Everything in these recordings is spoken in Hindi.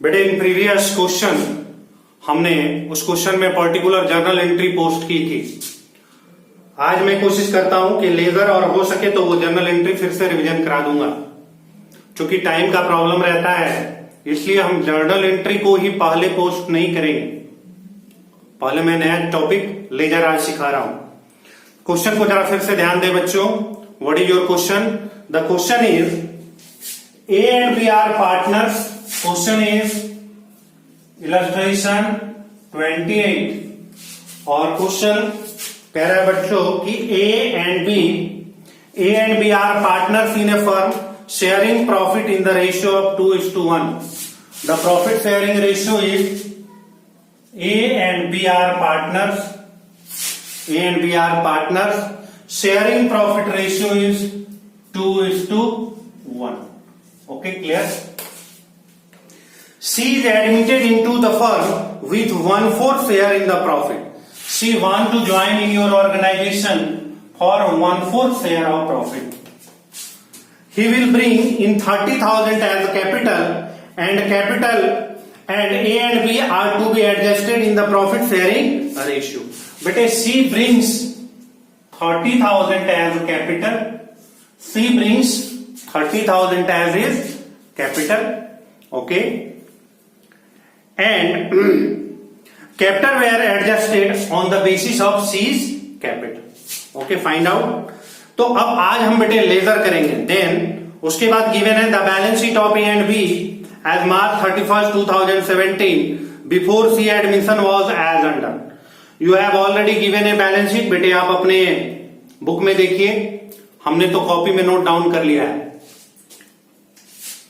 बेटे इन प्रीवियस क्वेश्चन हमने उस क्वेश्चन में पर्टिकुलर जर्नल एंट्री पोस्ट की थी। आज मैं कोशिश करता हूं कि लेजर और हो सके तो वो जर्नल एंट्री फिर से रिवीजन करा दूंगा। चूंकि टाइम का प्रॉब्लम रहता है इसलिए हम जर्नल एंट्री को ही पहले पोस्ट नहीं करेंगे। पहले मैं नया टॉपिक लेजर आज सिखा रहा हूं। क्वेश्चन को जरा फिर से ध्यान दे बच्चों। What is your question? The question is A and B are partners. Question is illustration 28 और क्वेश्चन कह रहा है बच्चों कि A and B are partners in a firm sharing profit in the ratio of 2:1। The profit sharing ratio is A and B are partners. Sharing profit ratio is 2:1. Okay, clear? She is admitted into the firm with 1/4 share in the profit. She want to join in your organization for 1/4 share of profit. He will bring in 30,000 as capital and A and B are to be adjusted in the profit sharing ratio. But she brings 30,000 as capital. She brings 30,000 as his capital. Okay. And capital were adjusted on the basis of C's capital. Okay, find out. तो अब आज हम बेटे लेजर करेंगे। देन उसके बाद गिवन है the balance sheet of A and B as March 31st 2017 before C admission was as under. You have already given a balance sheet. बेटे आप अपने बुक में देखिए, हमने तो कॉपी में नोट डाउन कर लिया है।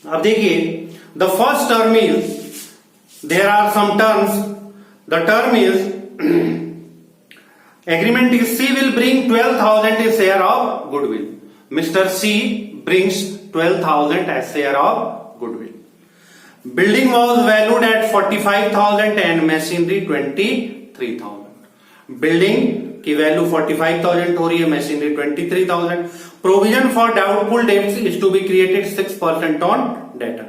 अब देखिए the first term is there are some terms. The term is agreement is C will bring 12,000 as share of goodwill. Mr. C brings 12,000 as share of goodwill. Building was valued at 45,000 and machinery 23,000. Building की वैल्यू 45,000 हो रही है, machinery 23,000. Provision for doubtful debts is to be created 6% on debtor.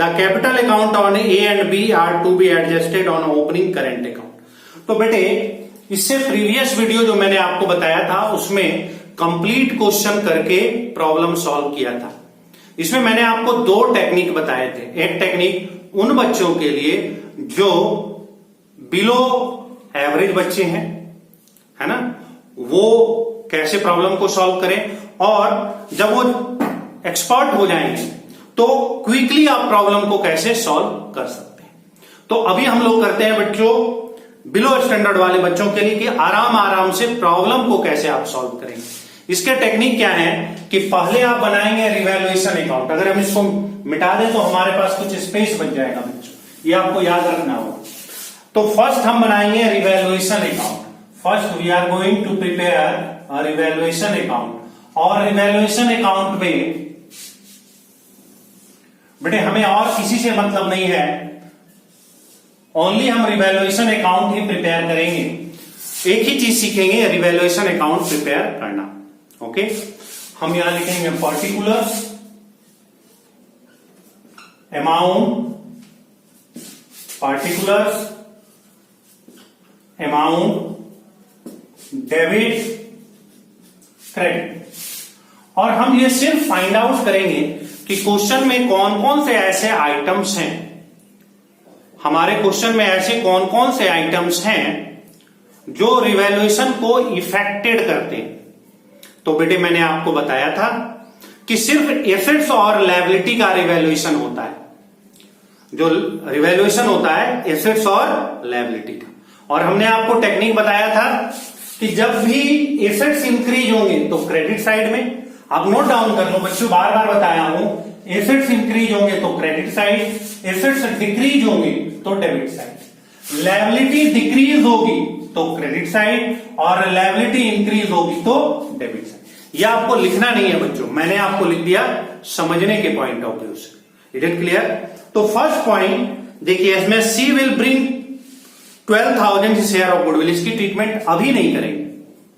The capital account on A and B are to be adjusted on opening current account. तो बेटे इससे प्रीवियस वीडियो जो मैंने आपको बताया था उसमें कंप्लीट क्वेश्चन करके प्रॉब्लम सॉल्व किया था। इसमें मैंने आपको दो टेक्निक बताए थे। एक टेक्निक उन बच्चों के लिए जो बिलो एवरेज बच्चे हैं, है ना, वो कैसे प्रॉब्लम को सॉल्व करें, और जब वो एक्सपर्ट हो जाएंगे तो क्विकली आप प्रॉब्लम को कैसे सॉल्व कर सकते हैं। तो अभी हम लोग करते हैं बच्चों बिलो स्टैंडर्ड वाले बच्चों के लिए कि आराम से प्रॉब्लम को कैसे आप सॉल्व करेंगे। इसके टेक्निक क्या है कि पहले आप बनाएंगे रिवैल्यूएशन अकाउंट। अगर हम इसको मिटा दें तो हमारे पास कुछ स्पेस बच जाएगा बच्चों, ये आपको याद रखना होगा। तो फर्स्ट हम बनाएंगे revaluation account. First we are going to prepare a revaluation account. और रिवैल्यूएशन अकाउंट में बेटे हमें और किसी से मतलब नहीं है, ओनली हम रिवैल्यूएशन अकाउंट ही प्रिपेयर करेंगे। एक ही चीज सीखेंगे, रिवैल्यूएशन अकाउंट प्रिपेयर करना। ओके, हम यहां लिखेंगे पर्टिकुलर्स अमाउंट डेबिट क्रेडिट। और हम ये सिर्फ फाइंड आउट करेंगे कि क्वेश्चन में कौन कौन से ऐसे आइटम्स हैं, हमारे क्वेश्चन में ऐसे कौन कौन से आइटम्स हैं जो रिवैल्यूएशन को इफेक्टेड करते हैं। तो बेटे मैंने आपको बताया था कि सिर्फ एसेट्स और लायबिलिटी का रिवैल्यूएशन होता है। जो रिवैल्यूएशन होता है एसेट्स और लायबिलिटी का। और हमने आपको टेक्निक बताया था कि जब भी एसेट्स इंक्रीज होंगे तो क्रेडिट साइड में, आप नोट डाउन कर लो बच्चों, बार बार बताया हूं, एसेट्स इंक्रीज होंगे तो क्रेडिट साइड, एसेट्स डिक्रीज होंगे तो डेबिट साइड, लायबिलिटी डिक्रीज होगी तो क्रेडिट साइड और लायबिलिटी इंक्रीज होगी तो डेबिट साइड। यह आपको लिखना नहीं है बच्चों, मैंने आपको लिख दिया समझने के पॉइंट ऑफ व्यू से। It is clear? तो फर्स्ट पॉइंट देखिए, इसमें C will bring 12,000 share of goodwill. इसकी ट्रीटमेंट अभी नहीं करेंगे,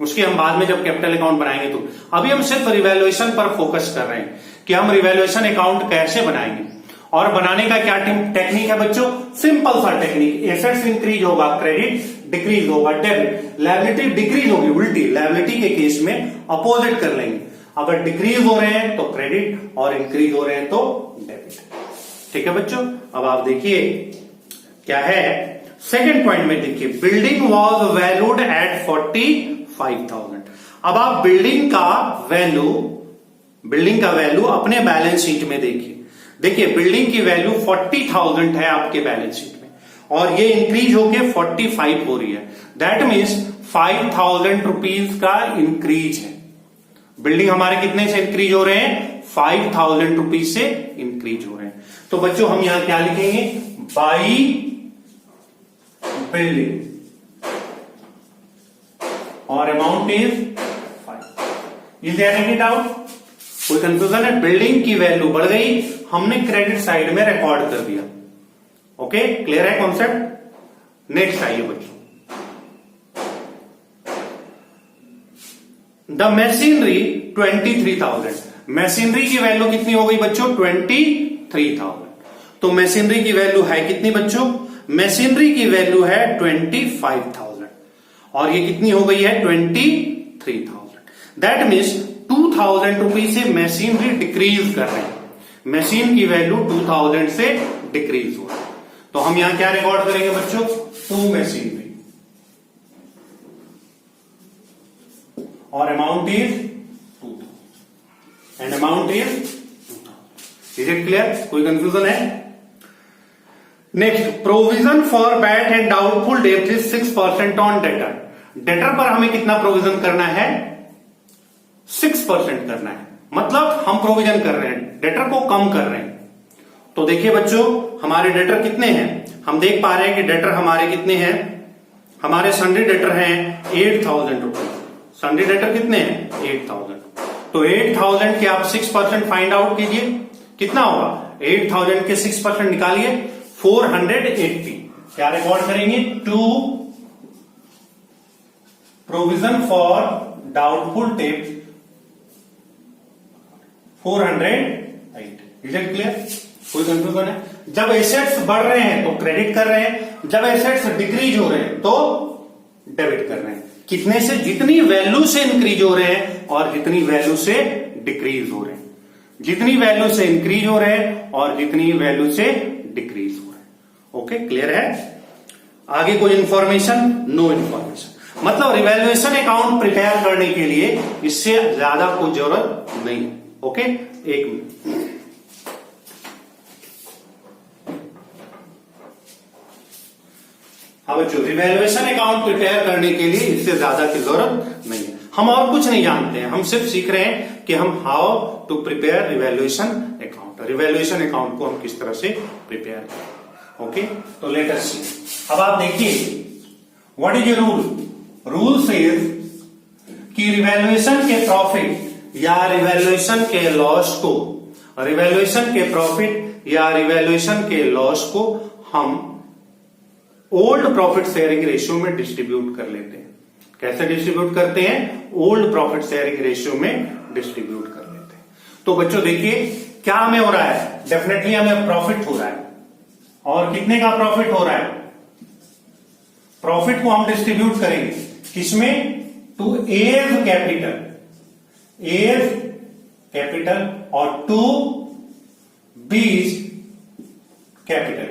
उसके हम बाद में जब कैपिटल अकाउंट बनाएंगे तो। अभी हम सिर्फ रिवैल्यूएशन पर फोकस कर रहे हैं कि हम रिवैल्यूएशन अकाउंट कैसे बनाएंगे। और बनाने का क्या टेक्निक है बच्चों? सिंपल सा टेक्निक, एसेट्स इंक्रीज होगा क्रेडिट डिक्रीज होगा डेबिट, लायबिलिटी डिक्रीज होगी उल्टी, लायबिलिटी के केस में अपोजिट कर लेंगे, अगर डिक्रीज हो रहे हैं तो क्रेडिट और इंक्रीज हो रहे हैं तो डेबिट। ठीक है बच्चों, अब आप देखिए क्या है सेकेंड पॉइंट में, देखिए बिल्डिंग वॉज वैल्यूड एट 45,000। अब आप बिल्डिंग का वैल्यू अपने बैलेंस शीट में देखिए बिल्डिंग की वैल्यू 40,000 है आपके बैलेंस शीट में और ये इंक्रीज होके 45 हो रही है, दैट मीन्स 5,000 रुपीज का इंक्रीज है। बिल्डिंग हमारे कितने से इंक्रीज हो रहे हैं? 5,000 रुपीज से इंक्रीज हो रहे हैं। तो बच्चों हम यहां क्या लिखेंगे? बाई बिल्डिंग और amount is 5। Is there any doubt? कोई कंफ्यूजन है? बिल्डिंग की वैल्यू बढ़ गई, हमने क्रेडिट साइड में रिकॉर्ड कर दिया। ओके, क्लियर है कॉन्सेप्ट? नेक्स्ट आइए बच्चों, द मशीनरी 23,000। मशीनरी की वैल्यू कितनी हो गई बच्चों? 23,000। तो मशीनरी की वैल्यू है कितनी बच्चों? मशीनरी की वैल्यू है 25,000 और ये कितनी हो गई है? 23,000। दैट मीन्स 2,000 रुपीज से मशीनरी डिक्रीज कर रहे हैं, मशीन की वैल्यू 2,000 से डिक्रीज हो रही है। तो हम यहां क्या रिकॉर्ड करेंगे बच्चों? 2 मशीनरी और amount is 2,000 and amount is 2,000। Is it clear? कोई कंफ्यूजन है? Next, provision for bad and doubtful debt is 6% on debtor. Debtor पर हमें कितना प्रोविजन करना है? 6% करना है, मतलब हम प्रोविजन कर रहे हैं, डेटर को कम कर रहे हैं। तो देखिए बच्चों हमारे डेटर कितने हैं? हम देख पा रहे हैं कि डेटर हमारे कितने हैं? हमारे सन्डे डेटर हैं 8,000 रुपीज। सन्डे डेटर कितने हैं? 8,000। तो 8,000 के आप 6% फाइंड आउट कीजिए, कितना होगा? 8,000 के 6% निकालिए, 480। क्या रिकॉर्ड करेंगे? 2 provision for doubtful debt 480। Is it clear? कोई कंफ्यूजन है? जब एसेट्स बढ़ रहे हैं तो क्रेडिट कर रहे हैं, जब एसेट्स डिक्रीज हो रहे हैं तो डेबिट कर रहे हैं। कितने से? जितनी वैल्यू से इंक्रीज हो रहे हैं और जितनी वैल्यू से डिक्रीज हो रहे हैं, जितनी वैल्यू से इंक्रीज हो रहे हैं और जितनी वैल्यू से डिक्रीज हो रहे हैं। ओके, क्लियर है? आगे कोई इंफॉर्मेशन? No information. मतलब रिवैल्यूएशन अकाउंट प्रिपेयर करने के लिए इससे ज्यादा कोई जरूरत नहीं है। ओके, एक मिनट। हाँ बच्चों, रिवैल्यूएशन अकाउंट प्रिपेयर करने के लिए इससे ज्यादा की जरूरत नहीं है। हम और कुछ नहीं जानते हैं, हम सिर्फ सीख रहे हैं कि हम how to prepare revaluation account, revaluation account को हम किस तरह से प्रिपेयर करें। ओके, तो लेट अस सी। अब आप देखिए what is a rule? Rule says कि रिवैल्यूएशन के प्रॉफिट या रिवैल्यूएशन के लॉस को, रिवैल्यूएशन के प्रॉफिट या रिवैल्यूएशन के लॉस को हम ओल्ड प्रॉफिट शेयरिंग रेशियो में डिस्ट्रीब्यूट कर लेते हैं। कैसे डिस्ट्रीब्यूट करते हैं? ओल्ड प्रॉफिट शेयरिंग रेशियो में डिस्ट्रीब्यूट कर लेते हैं। तो बच्चों देखिए क्या हमें हो रहा है? डेफिनेटली हमें प्रॉफिट हो रहा है, और कितने का प्रॉफिट हो रहा है? प्रॉफिट को हम डिस्ट्रीब्यूट करेंगे किसमें? To A's capital, A's capital और टू बीज कैपिटल का।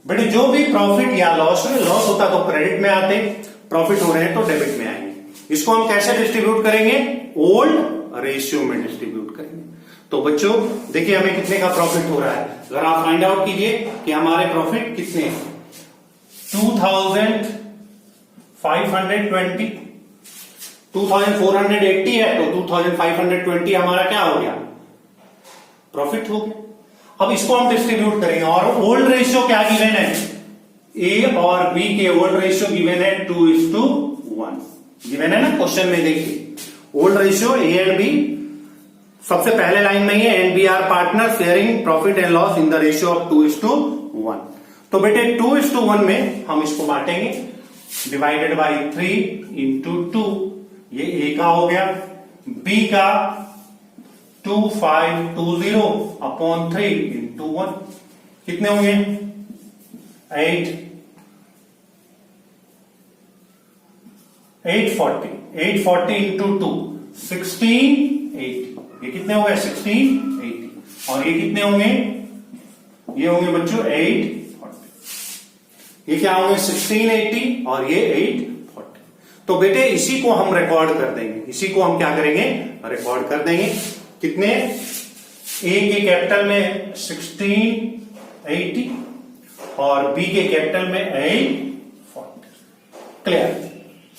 बेटे जो भी प्रॉफिट या लॉस में, लॉस होता तो क्रेडिट में आते, प्रॉफिट हो रहे हैं तो डेबिट में आएंगे। इसको हम कैसे डिस्ट्रीब्यूट करेंगे? ओल्ड रेशियो में डिस्ट्रीब्यूट करेंगे। तो बच्चों देखिए हमें कितने का प्रॉफिट हो रहा है, अगर आप फाइंड आउट कीजिए कि हमारे प्रॉफिट कितने हैं। 2,520, 2,480 है तो 2,520 हमारा क्या हो गया? प्रॉफिट हो गया। अब इसको हम डिस्ट्रीब्यूट करेंगे, और ओल्ड रेशियो क्या गिवन है? ए और बी के ओल्ड रेशियो गिवन है 2:1 गिवन है ना क्वेश्चन में। देखिए old ratio A and B, सबसे पहले लाइन में ही and B are partner sharing profit and loss in the ratio of 2:1। तो बेटे 2:1 में हम इसको बांटेंगे, डिवाइडेड बाई 3 into 2, ये ए का हो गया, बी का 2520 अपॉन 3 इंटू 1 कितने होंगे 840 इंटू 2 1680 ये कितने हो गए 1680 और ये कितने होंगे ये होंगे बच्चों 840 ये क्या होंगे 1680 और ये 840 तो बेटे इसी को हम रिकॉर्ड कर देंगे इसी को हम क्या करेंगे रिकॉर्ड कर देंगे कितने ए के कैपिटल में 1680 और बी के कैपिटल में 840 क्लियर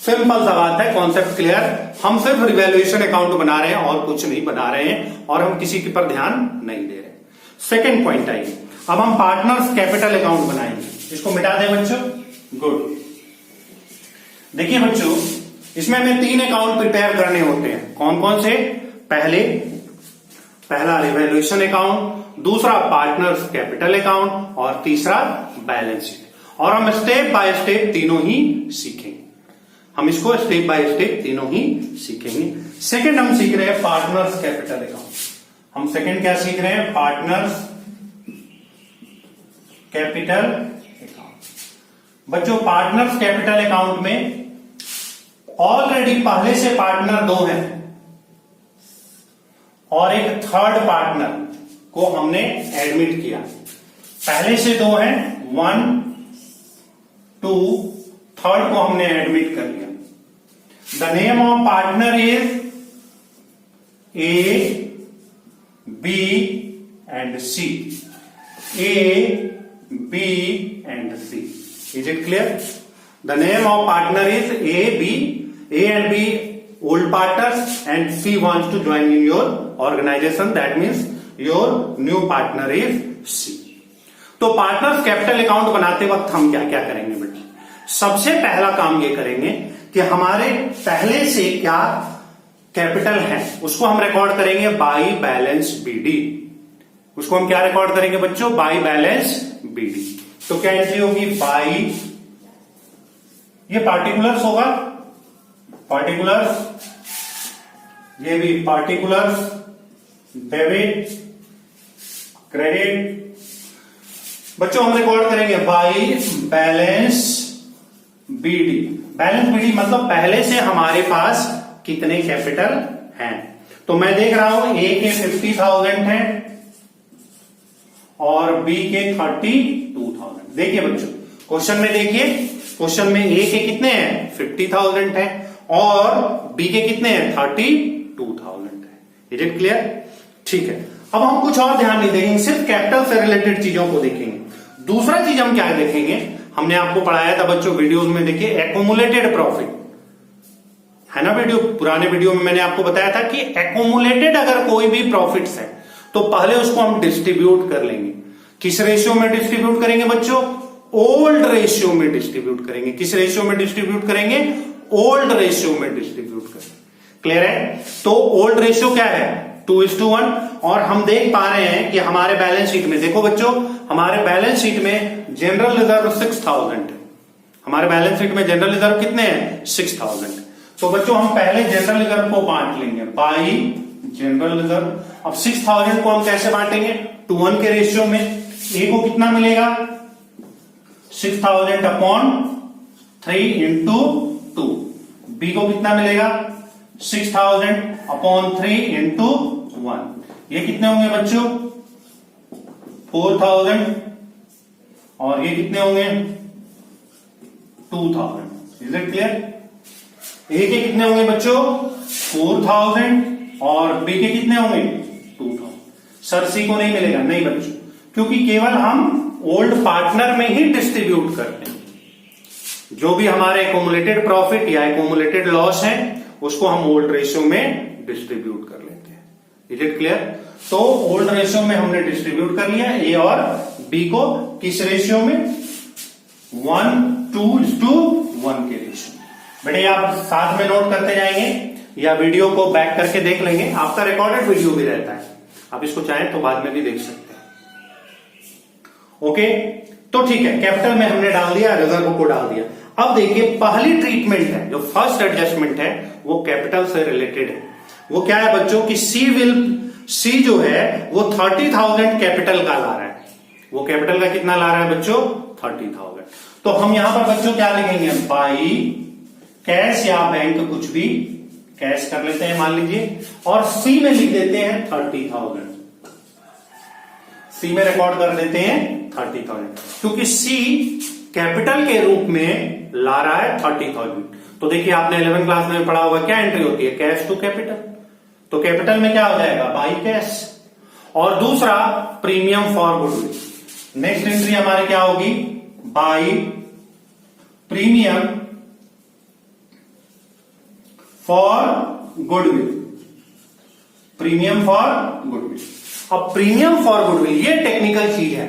सिंपल सा बात है कॉन्सेप्ट क्लियर हम सिर्फ रिवैल्यूएशन अकाउंट बना रहे हैं और कुछ नहीं बना रहे हैं और हम किसी के पर ध्यान नहीं दे रहे सेकंड पॉइंट आइए अब हम पार्टनर्स कैपिटल अकाउंट बनाएंगे इसको मिटा दें बच्चों गुड देखिए बच्चों इसमें हमें 3 अकाउंट प्रिपेयर करने होते हैं कौन कौन से पहला रिवैल्यूएशन अकाउंट दूसरा पार्टनर्स कैपिटल अकाउंट और तीसरा बैलेंस शीट और हम स्टेप बाय स्टेप तीनों ही सीखेंगे हम इसको स्टेप बाय स्टेप तीनों ही सीखेंगे सेकंड हम सीख रहे हैं पार्टनर्स कैपिटल अकाउंट हम सेकंड क्या सीख रहे हैं पार्टनर्स कैपिटल अकाउंट बच्चों पार्टनर्स कैपिटल अकाउंट में ऑलरेडी पहले से पार्टनर 2 हैं और एक थर्ड पार्टनर को हमने एडमिट किया पहले से 2 हैं 1 2 थर्ड को हमने एडमिट कर लिया the name of partner is A B and C A B and C is it clear the name of partner is A and B old partners and C wants to join in your organization that means your new partner is C तो पार्टनर्स कैपिटल अकाउंट बनाते वक्त हम क्या क्या करेंगे बेटा सबसे पहला काम ये करेंगे कि हमारे पहले से क्या कैपिटल है उसको हम रिकॉर्ड करेंगे बाई बैलेंस बीडी उसको हम क्या रिकॉर्ड करेंगे बच्चों बाई बैलेंस बीडी तो क्या एंट्री होगी बाई ये पार्टिकुलर्स होगा पार्टिकुलर्स ये भी पार्टिकुलर्स डेबिट क्रेडिट बच्चों हम रिकॉर्ड करेंगे बाई बैलेंस बीडी मतलब पहले से हमारे पास कितने कैपिटल हैं तो मैं देख रहा हूं ए के 50,000 है और बी के 32,000 देखिए बच्चों क्वेश्चन में देखिए क्वेश्चन में ए के कितने हैं 50,000 है और बी के कितने हैं 32,000 है इज इट क्लियर ठीक है अब हम कुछ और ध्यान नहीं देंगे सिर्फ कैपिटल से रिलेटेड चीजों को देखेंगे दूसरा चीज हम क्या देखेंगे हमने आपको पढ़ाया था बच्चों वीडियोस में देखिए एक्यूमुलेटेड प्रॉफिट है ना पुराने वीडियो में मैंने आपको बताया था कि एक्यूमुलेटेड अगर कोई भी प्रॉफिट्स है तो पहले उसको हम डिस्ट्रीब्यूट कर लेंगे किस रेशियो में डिस्ट्रीब्यूट करेंगे बच्चों ओल्ड रेशियो में डिस्ट्रीब्यूट करेंगे किस रेशियो में डिस्ट्रीब्यूट करेंगे ओल्ड रेशियो में डिस्ट्रीब्यूट करेंगे क्लियर है तो ओल्ड रेशियो क्या है 2:1 और हम देख पा रहे हैं कि हमारे बैलेंस शीट में देखो बच्चों हमारे बैलेंस शीट में जनरल रिजर्व 6,000 है हमारे बैलेंस शीट में जनरल रिजर्व कितने हैं 6,000 तो बच्चों हम पहले जनरल रिजर्व को बांट लेंगे बाई जनरल रिजर्व अब 6,000 को हम कैसे बांटेंगे 2:1 के रेशियो में ए को कितना मिलेगा 6,000 अपॉन 3 इंटू 2 बी को कितना मिलेगा 6,000 अपॉन 3 इंटू 1 ये कितने होंगे बच्चों 4,000 और ये कितने होंगे 2,000 इज इट क्लियर ए के कितने होंगे बच्चों 4,000 और बी के कितने होंगे 2,000 सर सी को नहीं मिलेगा नहीं बच्चों क्योंकि केवल हम ओल्ड पार्टनर में ही डिस्ट्रीब्यूट करते हैं जो भी हमारे एक्यूमुलेटेड प्रॉफिट या एक्यूमुलेटेड लॉस है उसको हम ओल्ड रेशियो में डिस्ट्रीब्यूट कर लेते हैं इज इट क्लियर तो ओल्ड रेशियो में हमने डिस्ट्रीब्यूट कर लिया ए और बी को किस रेशियो में 1:1 के रेशियो बेटे आप साथ में नोट करते जाएंगे या वीडियो को बैक करके देख लेंगे आपका रिकॉर्डेड वीडियो भी रहता है आप इसको चाहें तो बाद में भी देख सकते हैं ओके तो ठीक है कैपिटल में हमने डाल दिया रिजर्व को डाल दिया अब देखिए पहली ट्रीटमेंट है जो फर्स्ट एडजस्टमेंट है वो कैपिटल से रिलेटेड है वो क्या है बच्चों कि सी विल सी जो है वो 30,000 कैपिटल का ला रहा है। वो कैपिटल का कितना ला रहा है बच्चों? 30,000। तो हम यहां पर बच्चों क्या लिखेंगे? बाई कैश या बैंक, कुछ भी कैश कर लेते हैं मान लीजिए, और सी में लिख देते हैं 30,000। सी में रिकॉर्ड कर देते हैं 30,000, क्योंकि सी कैपिटल के रूप में ला रहा है 30,000। तो देखिए आपने 11वीं क्लास में पढ़ा होगा, क्या एंट्री होती है? Cash to capital. तो कैपिटल में क्या हो जाएगा? By cash. और दूसरा premium for goodwill. Next entry हमारे क्या होगी? By premium for goodwill. Premium for goodwill. अब प्रीमियम फॉर गुडविल ये टेक्निकल चीज है।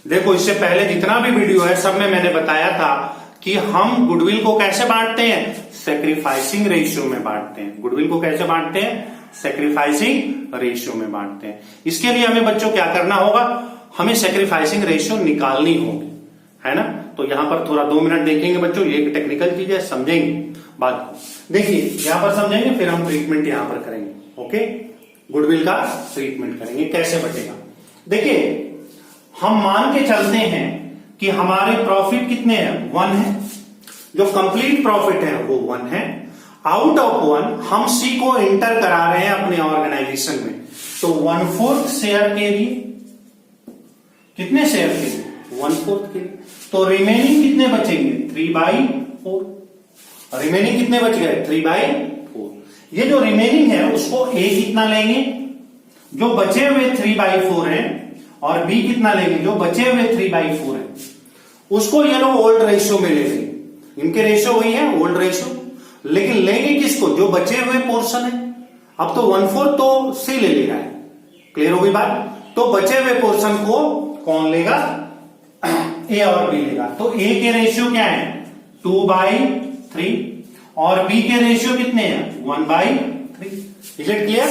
देखो इससे पहले जितना भी वीडियो है सब में मैंने बताया था कि हम गुडविल को कैसे बांटते हैं? सैक्रिफाइसिंग रेशियो में बांटते हैं। गुडविल को कैसे बांटते हैं? सैक्रिफाइसिंग रेशियो में बांटते हैं। इसके लिए हमें बच्चों क्या करना होगा? हमें सैक्रिफाइसिंग रेशियो निकालनी होगी, है ना। तो यहां पर थोड़ा 2 मिनट देखेंगे बच्चों, ये एक टेक्निकल चीज है, समझेंगे बात। देखिए यहां पर समझेंगे, फिर हम ट्रीटमेंट यहां पर करेंगे। ओके, गुडविल का ट्रीटमेंट करेंगे, कैसे बचेगा। देखिए हम मान के चलते हैं कि हमारे प्रॉफिट कितने हैं? 1 है। जो कंप्लीट प्रॉफिट है वो 1 है। आउट ऑफ 1 हम सी को एंटर करा रहे हैं अपने ऑर्गेनाइजेशन में, तो 1/4 शेयर के लिए, कितने शेयर के लिए? 1/4 के लिए। तो रिमेनिंग कितने बचेंगे? 3/4। रिमेनिंग कितने बच गए? 3/4। ये जो रिमेनिंग है उसको ए कितना लेंगे? जो बचे हुए 3/4 हैं, और बी कितना लेंगे? जो बचे हुए 3/4 हैं, उसको ये लोग ओल्ड रेशियो में ले लेंगे। इनके रेशियो वही है, ओल्ड रेशियो, लेकिन लेंगे किसको? जो बचे हुए पोर्शन है। अब तो 1/4 तो सी ले लेगा, क्लियर होगी बात। तो बचे हुए पोर्शन को कौन लेगा? ए और बी लेगा। तो ए के रेशियो क्या है? 2/3, और बी के रेशियो कितने हैं? 1/3। Is it clear?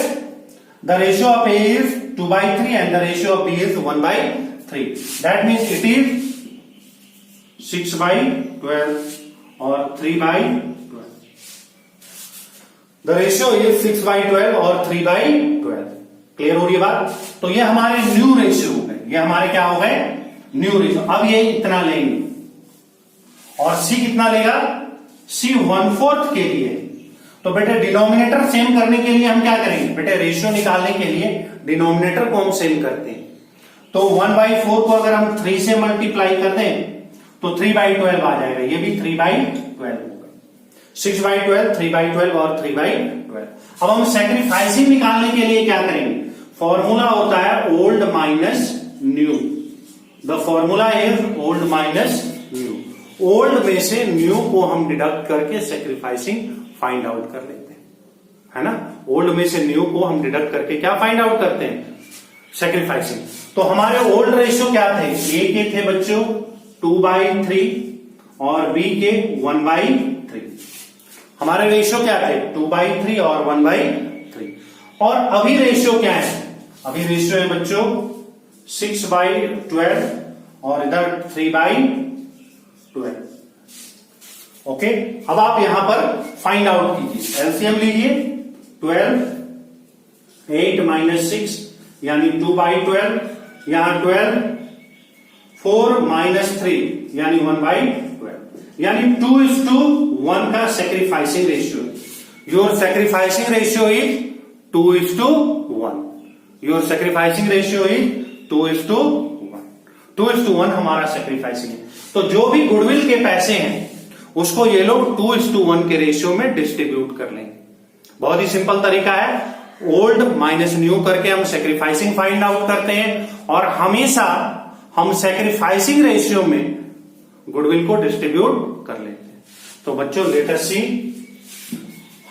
The ratio of A is 2/3 and the ratio of B is 1/3. That means it is 6/12 or 3/12. The ratio is 6/12 और 3/12. क्लियर हो रही है बात? तो ये हमारे न्यू रेशियो हो गए, ये हमारे क्या हो गए? New ratio. अब ये इतना लेंगे, और सी कितना लेगा? सी 1/4 के लिए। तो बेटे डिनोमिनेटर सेम करने के लिए हम क्या करेंगे? बेटे रेशियो निकालने के लिए डिनोमिनेटर को हम सेम करते हैं। तो 1/4 को अगर हम 3 से मल्टीप्लाई कर दें तो 3/12 आ जाएगा। ये भी 3/12 होगा। 6/12, 3/12 और 3/12। अब हम सैक्रिफाइसिंग निकालने के लिए क्या करेंगे? फॉर्मूला होता है old minus new. The formula is old minus new. Old में से न्यू को हम डिडक्ट करके सैक्रिफाइसिंग फाइंड आउट कर लेते हैं, है ना। ओल्ड में से न्यू को हम डिडक्ट करके क्या फाइंड आउट करते हैं? सैक्रिफाइसिंग। तो हमारे ओल्ड रेशियो क्या थे? ए के थे बच्चों 2/3 और बी के 1/3। हमारे रेशियो क्या थे? 2/3 और 1/3। और अभी रेशियो क्या है? अभी रेशियो है बच्चों 6/12 और इधर 3/12। ओके, अब आप यहां पर फाइंड आउट कीजिए, एलसीएम लीजिए। 12, 8 - 6 यानी 2/12, यहां 12, 4 - 3 यानी 1/12, यानी 2:1 का sacrificing ratio. Your sacrificing ratio is 2:1। Your sacrificing ratio is 2:1। 2:1 हमारा सैक्रिफाइसिंग है। तो जो भी गुडविल के पैसे हैं उसको ये लोग 2:1 के रेशियो में डिस्ट्रीब्यूट कर लेंगे। बहुत ही सिंपल तरीका है। ओल्ड माइनस न्यू करके हम सैक्रिफाइसिंग फाइंड आउट करते हैं, और हमेशा हम सैक्रिफाइसिंग रेशियो में गुडविल को डिस्ट्रीब्यूट कर लेते हैं। तो बच्चों लेट अस सी,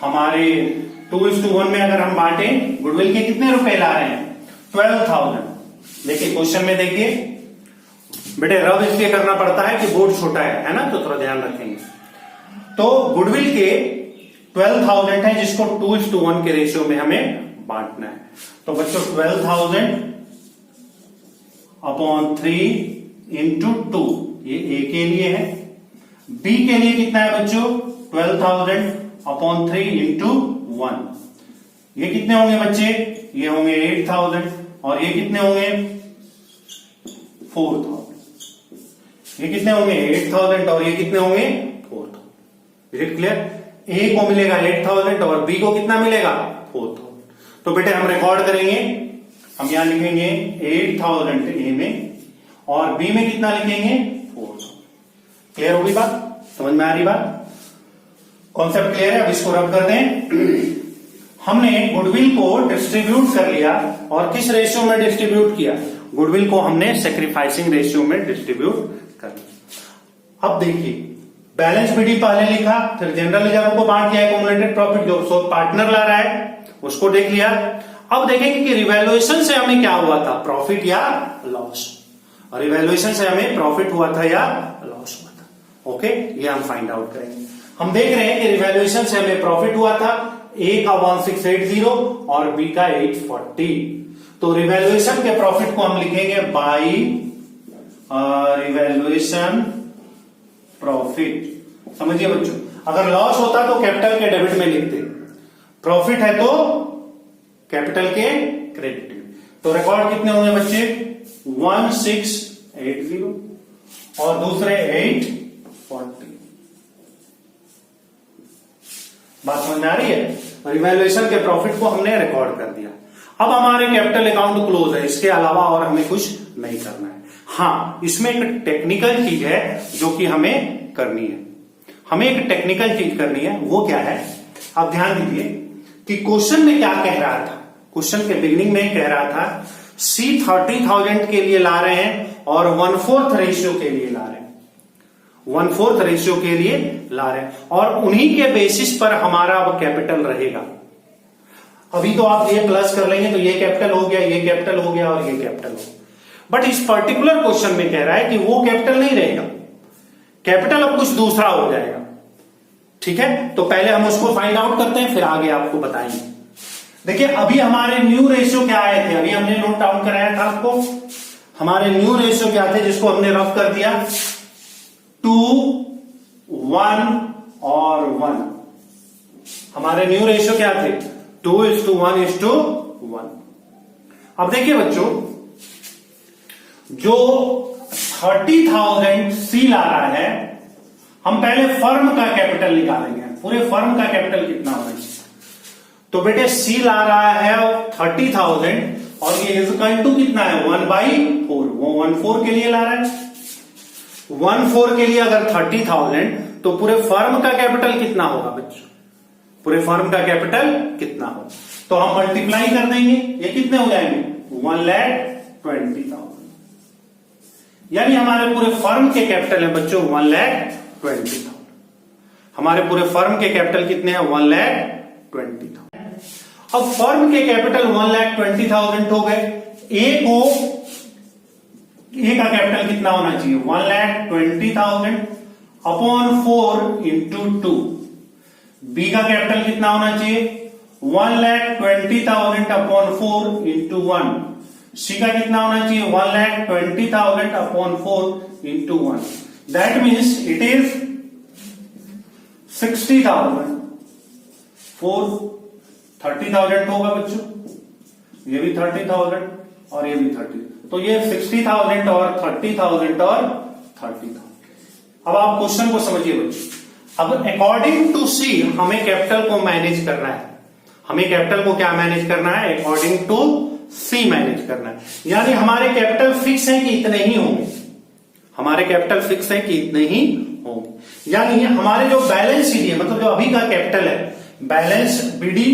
हमारे 2:1 में अगर हम बांटे, गुडविल के कितने रुपए ला रहे हैं? 12,000। देखिए क्वेश्चन में देखिए बेटे, रब इसलिए करना पड़ता है कि बोर्ड छोटा है ना, तो थोड़ा ध्यान रखेंगे। तो गुडविल के 12,000 है, जिसको 2:1 के रेशियो में हमें बांटना है। तो बच्चों 12,000 अपॉन 3 इंटू 2, ये ए के लिए है। बी के लिए कितना है बच्चों? 12,000 अपॉन 3 इंटू 1, ये कितने होंगे बच्चे? ये होंगे 8000 और ये कितने होंगे 4000। ये कितने होंगे 8000 और ये कितने होंगे 4000। Is it clear? ए को मिलेगा 8000 और बी को कितना मिलेगा 4000। तो बेटे हम रिकॉर्ड करेंगे, हम यहां लिखेंगे 8000 ए में और बी में कितना लिखेंगे 4000। क्लियर होगी बात? समझ में आ रही बात? कॉन्सेप्ट क्लियर है? अब इसको रब कर दें। हमने गुडविल को डिस्ट्रीब्यूट कर लिया और किस रेशियो में डिस्ट्रीब्यूट किया? गुडविल को हमने सैक्रिफाइसिंग रेशियो में डिस्ट्रीब्यूट कर लिया। अब देखिए बैलेंस बीडी पहले लिखा, फिर जनरल रिजर्व को बांट दिया, एक्यूमुलेटेड प्रॉफिट जो पार्टनर ला रहा है उसको देख लिया। अब देखेंगे कि रिवैल्यूएशन से हमें क्या हुआ था, प्रॉफिट या लॉस। और रिवैल्यूएशन से हमें प्रॉफिट हुआ था या लॉस हुआ था। ओके, ये हम फाइंड आउट करेंगे। हम देख रहे हैं कि रिवैल्यूएशन से हमें प्रॉफिट हुआ था ए का 1680 और बी का 840। तो रिवैल्यूएशन के प्रॉफिट को हम लिखेंगे बाई रिवैल्यूएशन प्रॉफिट। समझिए बच्चों, अगर लॉस होता तो कैपिटल के डेबिट में लिखते, प्रॉफिट है तो कैपिटल के क्रेडिट में। तो रिकॉर्ड कितने होंगे बच्चे 1680 और दूसरे 840। बात समझ में आ रही है? रिवैल्यूएशन के प्रॉफिट को हमने रिकॉर्ड कर दिया। अब हमारे कैपिटल अकाउंट क्लोज है, इसके अलावा और हमें कुछ नहीं करना है। हाँ, इसमें एक टेक्निकल चीज है जो कि हमें करनी है। हमें एक टेक्निकल चीज करनी है, वो क्या है? आप ध्यान दीजिए कि क्वेश्चन में क्या कह रहा था। क्वेश्चन के बिगिनिंग में कह रहा था सी 30,000 के लिए ला रहे हैं और 1/4 रेशियो के लिए ला रहे हैं, 1/4 रेशियो के लिए ला रहे हैं और उन्हीं के बेसिस पर हमारा अब कैपिटल रहेगा। अभी तो आप ये प्लस कर लेंगे तो ये कैपिटल हो गया, ये कैपिटल हो गया और ये कैपिटल हो गया। बट इस पर्टिकुलर क्वेश्चन में कह रहा है कि वो कैपिटल नहीं रहेगा, कैपिटल अब कुछ दूसरा हो जाएगा। ठीक है, तो पहले हम उसको फाइंड आउट करते हैं, फिर आगे आपको बताएंगे। देखिए अभी हमारे न्यू रेशियो क्या आए थे, अभी हमने नोट डाउन कराया था आपको। हमारे न्यू रेशियो क्या थे जिसको हमने रफ कर दिया 2, 1 और 1। हमारे न्यू रेशियो क्या थे 2:1:1। अब देखिए बच्चों, जो 30,000 सी ला रहा है, हम पहले फर्म का कैपिटल निकालेंगे। पूरे फर्म का कैपिटल कितना होना चाहिए? तो बेटे सी ला रहा है 30,000 और ये इक्वल टू कितना है 1/4। वो 1/4 के लिए ला रहा है। 1/4 के लिए अगर 30,000 तो पूरे फर्म का कैपिटल कितना होगा बच्चों? पूरे फर्म का कैपिटल कितना होगा? तो हम मल्टीप्लाई कर देंगे, ये कितने हो जाएंगे 1,20,000। यानी हमारे पूरे फर्म के कैपिटल है बच्चों 1,20,000। हमारे पूरे फर्म के कैपिटल कितने हैं 1,20,000। अब फर्म के कैपिटल 1,20,000 हो गए। ए का कैपिटल कितना होना चाहिए 1,20,000 अपॉन 4 इंटू 2। बी का कैपिटल कितना होना चाहिए 1,20,000 अपॉन 4 इंटू 1। सी का कितना होना चाहिए 1,20,000 upon 4 into 1। That means it is 60,000। 4 30,000 होगा बच्चों, ये भी 30,000 और ये भी 30। तो ये 60,000 और 30,000 और 30,000। अब आप क्वेश्चन को समझिए बच्चों। अब अकॉर्डिंग टू सी हमें कैपिटल को मैनेज करना है। हमें कैपिटल को क्या मैनेज करना है? अकॉर्डिंग टू सी मैनेज करना है। यानी हमारे कैपिटल फिक्स है कि इतने ही होंगे, हमारे कैपिटल फिक्स है कि इतने ही होंगे। यानी हमारे जो बैलेंस सीडी है, मतलब जो अभी का कैपिटल है, बैलेंस बीडी,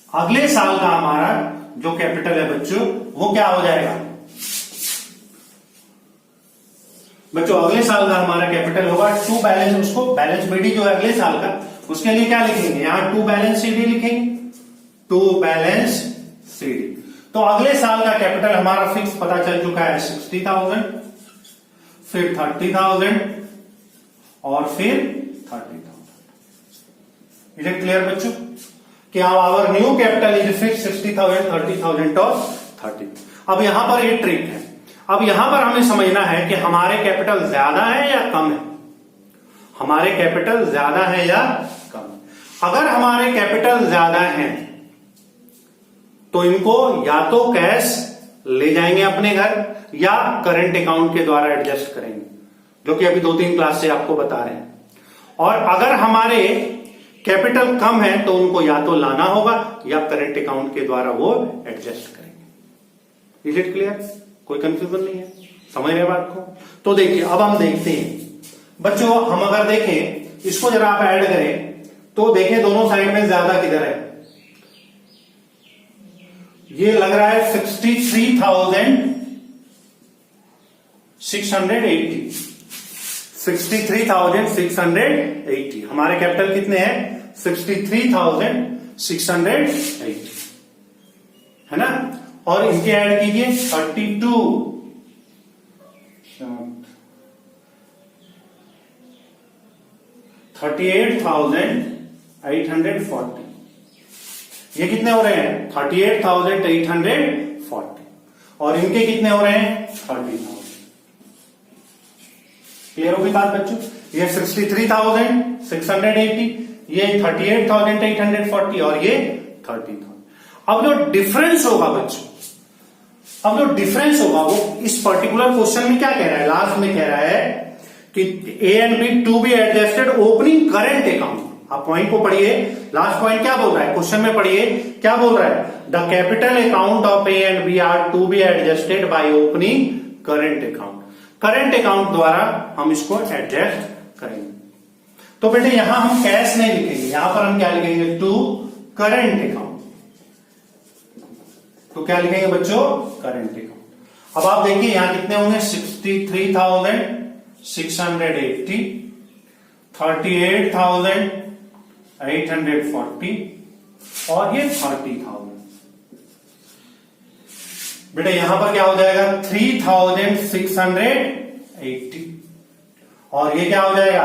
अगले साल का हमारा जो कैपिटल है बच्चों वो क्या हो जाएगा बच्चों? अगले साल का हमारा कैपिटल होगा टू बैलेंस, उसको बैलेंस बीडी जो है अगले साल का, उसके लिए क्या लिखेंगे यहां टू बैलेंस सीडी लिखेंगे, टू बैलेंस सीडी। तो अगले साल का कैपिटल हमारा फिक्स पता चल चुका है 60,000, फिर 30,000 और फिर 30,000। इज इट क्लियर बच्चों कि our new capital is fix 60,000, 30,000 और 30। अब यहां पर एक ट्रिक है। अब यहां पर हमें समझना है कि हमारे कैपिटल ज्यादा है या कम है। हमारे कैपिटल ज्यादा है या कम? अगर हमारे कैपिटल ज्यादा है तो इनको या तो कैश ले जाएंगे अपने घर या करंट अकाउंट के द्वारा एडजस्ट करेंगे, जो कि अभी 2-3 क्लास से आपको बता रहे हैं। और अगर हमारे कैपिटल कम है तो उनको या तो लाना होगा या करंट अकाउंट के द्वारा वो एडजस्ट करेंगे। Is it clear? कोई कंफ्यूजन नहीं है? समझ रहे बात को? तो देखिए अब हम देखते हैं बच्चों, हम अगर देखें इसको जरा आप ऐड करें तो देखें दोनों साइड में ज्यादा किधर है। ये लग रहा है 63,680। 63,680 हमारे कैपिटल कितने हैं? 63,680 है ना। और इनके ऐड कीजिए 38,840। ये कितने हो रहे हैं? 38,840। और इनके कितने हो रहे हैं? 30,000। क्लियर होगी बात बच्चों? ये 63,680, ये 38,840 और ये 30,000। अब जो डिफरेंस होगा बच्चों, अब जो डिफरेंस होगा वो इस पर्टिकुलर क्वेश्चन में क्या कह रहा है? लास्ट में कह रहा है कि A and B to be adjusted opening current account. आप पॉइंट को पढ़िए, लास्ट पॉइंट क्या बोल रहा है क्वेश्चन में, पढ़िए क्या बोल रहा है? The capital account of A and B are to be adjusted by opening current account. Current account द्वारा हम इसको एडजस्ट करेंगे। तो बेटे यहां हम कैश नहीं लिखेंगे, यहां पर हम क्या लिखेंगे? To current account. तो क्या लिखेंगे बच्चों? Current account. अब आप देखिए यहां कितने होंगे? 63,680, 38,840 और ये 30,000। बेटा यहां पर क्या हो जाएगा? 3,680 और ये क्या हो जाएगा?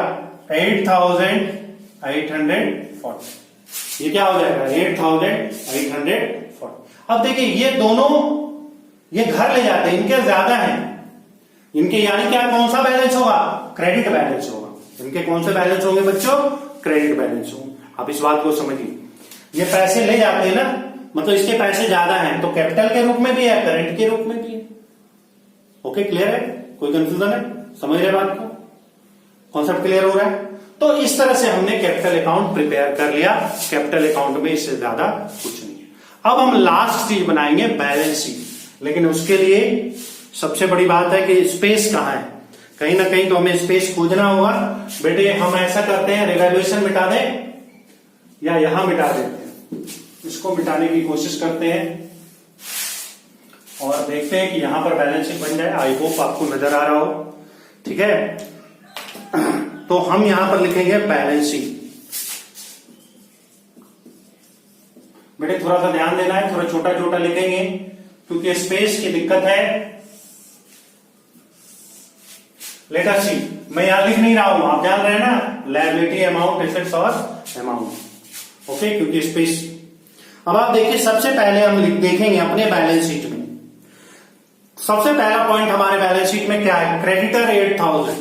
8,840। ये क्या हो जाएगा? 8,840। अब देखिए ये दोनों ये घर ले जाते हैं, इनके ज्यादा हैं, इनके यानी क्या कौन सा बैलेंस होगा? क्रेडिट बैलेंस होगा। इनके कौन से बैलेंस होंगे बच्चों? क्रेडिट बैलेंस होंगे। आप इस बात को समझिए, ये पैसे ले जाते हैं ना, मतलब इसके पैसे ज्यादा हैं, तो कैपिटल के रूप में भी है, करंट के रूप में भी है। ओके, क्लियर है? कोई कंफ्यूजन है? समझ रहे बात को? कॉन्सेप्ट क्लियर हो रहा है? तो इस तरह से हमने कैपिटल अकाउंट प्रिपेयर कर लिया। कैपिटल अकाउंट में इससे ज्यादा कुछ नहीं है। अब हम लास्ट चीज बनाएंगे बैलेंस शीट, लेकिन उसके लिए सबसे बड़ी बात है कि स्पेस कहां है। कहीं ना कहीं तो हमें स्पेस खोजना होगा। बेटे हम ऐसा करते हैं, रिवैल्यूएशन मिटा दें या यहां मिटा देते हैं। इसको मिटाने की कोशिश करते हैं और देखते हैं कि यहां पर बैलेंस शीट बन जाए। आई होप आपको नजर आ रहा हो, ठीक है। तो हम यहां पर लिखेंगे बैलेंस शीट। बेटे थोड़ा सा ध्यान देना है, थोड़ा छोटा छोटा लिखेंगे क्योंकि स्पेस की दिक्कत है। लेट अस सी, मैं यहां लिख नहीं रहा हूं, आप जान रहे हैं ना, लायबिलिटी अमाउंट, एसेट्स और अमाउंट। ओके, क्योंकि स्पेस। अब आप देखिए सबसे पहले हम देखेंगे अपने बैलेंस शीट में। सबसे पहला पॉइंट हमारे बैलेंस शीट में क्या है? क्रेडिटर 8,000।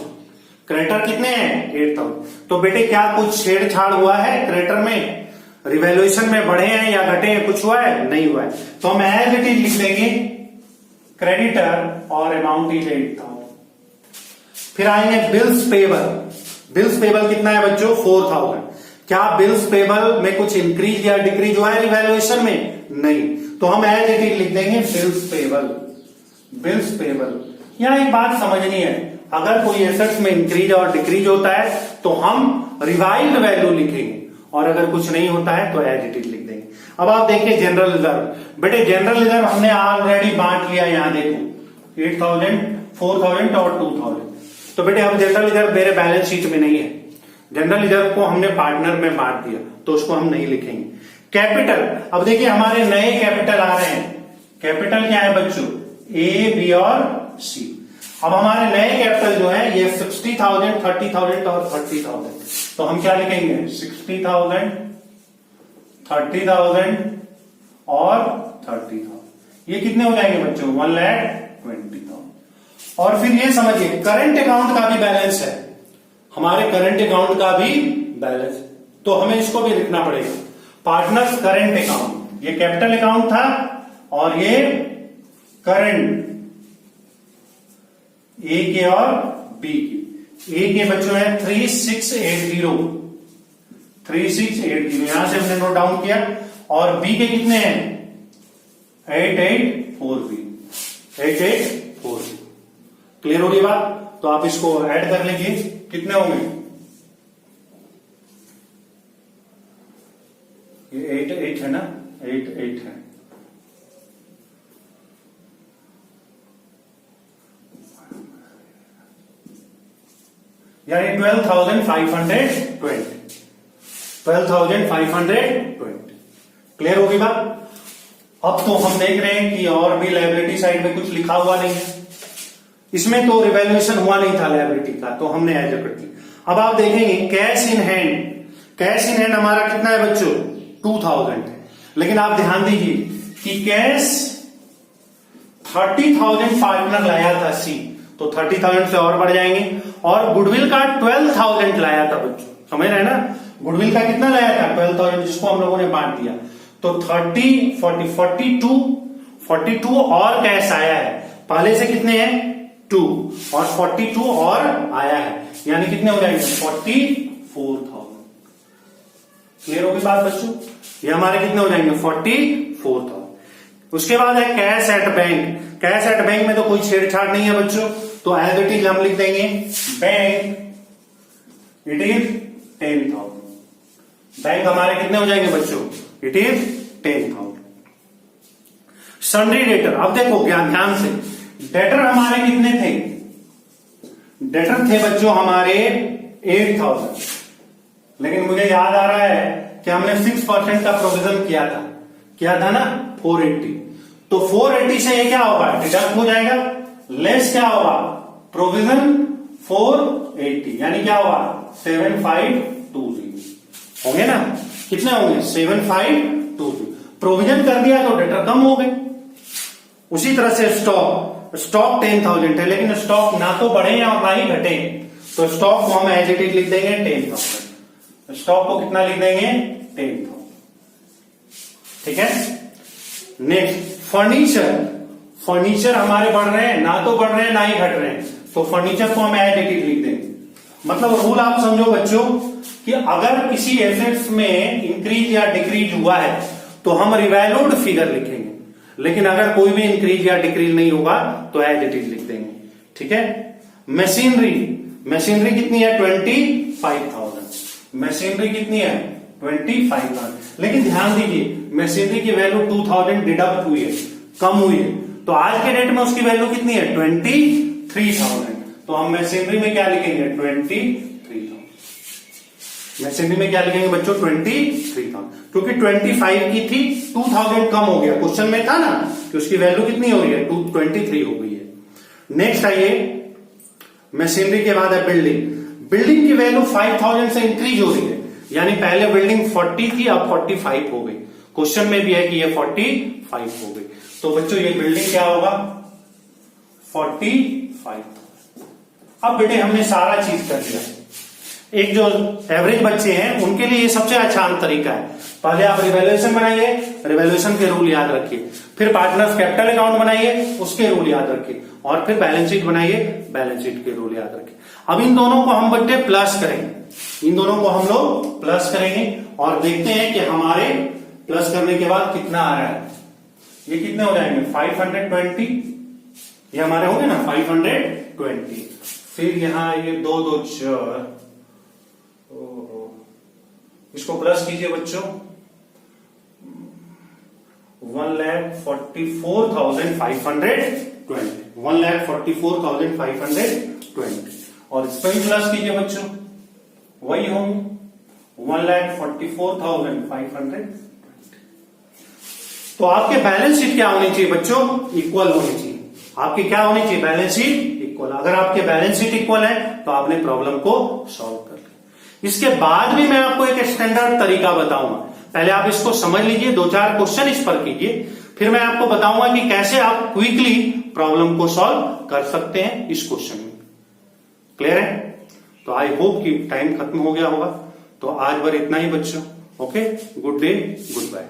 क्रेडिटर कितने हैं? 8,000। तो बेटे क्या कुछ छेड़छाड़ हुआ है क्रेडिटर में? रिवैल्यूएशन में बढ़े हैं या घटे हैं? कुछ हुआ है? नहीं हुआ है। तो हम एज इट इज लिख देंगे क्रेडिटर और अमाउंट इज 8,000। फिर आएंगे बिल्स पेबल। बिल्स पेबल कितना है बच्चों? 4,000। क्या बिल्स पेबल में कुछ इंक्रीज या डिक्रीज हुआ है रिवैल्यूएशन में? नहीं। तो हम एज इट इज लिख देंगे बिल्स पेबल। Bills payable. यहां एक बात समझनी है, अगर कोई एसेट्स में इंक्रीज और डिक्रीज होता है तो हम रिवाइज्ड वैल्यू लिखेंगे, और अगर कुछ नहीं होता है तो एज इट इज लिख देंगे। अब आप देखिए जनरल रिजर्व। बेटे जनरल रिजर्व हमने ऑलरेडी बांट लिया, यहां देखो 8,000, 4,000 और 2,000। तो बेटे अब जनरल रिजर्व मेरे बैलेंस शीट में नहीं है। जनरल रिजर्व को हमने पार्टनर में बांट दिया, तो उसको हम नहीं लिखेंगे। कैपिटल, अब देखिए हमारे नए कैपिटल आ रहे हैं। कैपिटल क्या है बच्चों? ए, बी और सी। अब हमारे नए कैपिटल जो है ये 60,000, 30,000 और 30,000। तो हम क्या लिखेंगे? 60,000, 30,000 और 30,000। ये कितने हो जाएंगे बच्चों? 1,20,000। और फिर ये समझिए करंट अकाउंट का भी बैलेंस है, हमारे करंट अकाउंट का भी बैलेंस, तो हमें इसको भी लिखना पड़ेगा। पार्टनर्स करंट अकाउंट, ये कैपिटल अकाउंट था, और ये करंट ए के और बी के। ए के बच्चों है 3680 यहां से हमने नोट डाउन किया, और बी के कितने हैं 884 क्लियर होगी बात। तो आप इसको ऐड कर लीजिए, कितने होंगे, ये 8 है ना, 8 है, यानी 12,520 क्लियर होगी बात। अब तो हम देख रहे हैं कि और भी लायबिलिटी साइड में कुछ लिखा हुआ नहीं है, इसमें तो रिवैल्यूएशन हुआ नहीं था लायबिलिटी का, तो हमने एज कर दी। अब आप देखेंगे कैश इन हैंड हमारा कितना है बच्चों 2000 है, लेकिन आप ध्यान दीजिए कि कैश 30,000 पार्टनर लाया था सी, तो 30,000 से और बढ़ जाएंगे, और गुडविल का 12,000 लाया था बच्चों, समझ रहे हैं ना, गुडविल का कितना लाया था 12,000, जिसको हम लोगों ने बांट दिया, तो 30, 40, 42 और कैश आया है, पहले से कितने हैं 2 और 42 और आया है, यानी कितने हो जाएंगे 44,000 क्लियर होगी बात बच्चों। ये हमारे कितने हो जाएंगे 44,000। उसके बाद है cash at bank. Cash at bank में तो कोई छेड़छाड़ नहीं है बच्चों, तो एज इट इज हम लिख देंगे बैंक इट इज 10,000। बैंक हमारे कितने हो जाएंगे बच्चों, इट इज 10,000। सन्ड्री डेटर, अब देखो ध्यान से, डेटर हमारे कितने थे, डेटर थे बच्चों हमारे 8,000, लेकिन मुझे याद आ रहा है कि हमने 6% का प्रोविजन किया था ना 480, तो 480 से ये क्या होगा डिडक्ट हो जाएगा, लेस क्या होगा प्रोविजन 480, यानी क्या होगा 7520 होंगे ना, कितने होंगे 7520। प्रोविजन कर दिया तो डेटर कम हो गए। उसी तरह से स्टॉक 10,000 है, लेकिन स्टॉक ना तो बढ़े और ना ही घटे, तो स्टॉक को हम एज इट इज लिख देंगे 10,000। स्टॉक को कितना लिख देंगे 10,000, ठीक है। नेक्स्ट फर्नीचर हमारे बढ़ रहे हैं, ना तो बढ़ रहे हैं ना ही घट रहे हैं, तो फर्नीचर को हम एज इट इज लिख देंगे। मतलब रूल आप समझो बच्चों कि अगर किसी एसेट्स में इंक्रीज या डिक्रीज हुआ है तो हम रिवैल्यूड फिगर लिखेंगे, लेकिन अगर कोई भी इंक्रीज या डिक्रीज नहीं होगा तो एज इट इज लिख देंगे, ठीक है। मशीनरी कितनी है 25,000, मशीनरी कितनी है 25,000, लेकिन ध्यान दीजिए मशीनरी की वैल्यू 2,000 डिडक्ट हुई है, कम हुई है, तो आज के डेट में उसकी वैल्यू कितनी है 23,000, तो हम मशीनरी में क्या लिखेंगे 23,000। मशीनरी में क्या लिखेंगे बच्चों 23,000, क्योंकि 25 की थी 2,000 कम हो गया, क्वेश्चन में था ना कि उसकी वैल्यू कितनी हो रही है 23 हो गई है। नेक्स्ट आइए, मशीनरी के बाद है बिल्डिंग की वैल्यू 5,000 से इंक्रीज हो रही है, यानी पहले बिल्डिंग 40 थी अब 45 हो गई, क्वेश्चन में भी है कि ये 45 हो गई, तो बच्चों ये बिल्डिंग क्या होगा 45। अब बेटे हमने सारा चीज कर दिया, एक जो एवरेज बच्चे हैं उनके लिए ये सबसे आसान तरीका है, पहले आप रिवैल्यूएशन बनाइए, रिवैल्यूएशन के रूल याद रखिए, फिर पार्टनर्स कैपिटल अकाउंट बनाइए, उसके रूल याद रखिए, और फिर बैलेंस शीट बनाइए, बैलेंस शीट के रूल याद रखिए। अब इन दोनों को हम बच्चे प्लस करेंगे, इन दोनों को हम लोग प्लस करेंगे और देखते हैं कि हमारे प्लस करने के बाद कितना आ रहा है। ये कितने हो जाएंगे 520, ये हमारे होंगे ना 520, फिर यहां ये 2 2 4, इसको प्लस कीजिए बच्चों 1,44,520, 1,44,520, और इस पर भी प्लस कीजिए बच्चों, वही होंगे 1,44,520। तो आपके बैलेंस शीट क्या होनी चाहिए बच्चों इक्वल होनी चाहिए, आपकी क्या होनी चाहिए बैलेंस शीट इक्वल। अगर आपके बैलेंस शीट इक्वल है तो आपने प्रॉब्लम को सॉल्व कर लिया। इसके बाद भी मैं आपको एक स्टैंडर्ड तरीका बताऊंगा, पहले आप इसको समझ लीजिए, 2-4 क्वेश्चन इस पर कीजिए, फिर मैं आपको बताऊंगा कि कैसे आप क्विकली प्रॉब्लम को सॉल्व कर सकते हैं इस क्वेश्चन में। क्लियर है? तो आई होप कि टाइम खत्म हो गया होगा, तो आज भर इतना ही बच्चों। Okay, good day, good bye.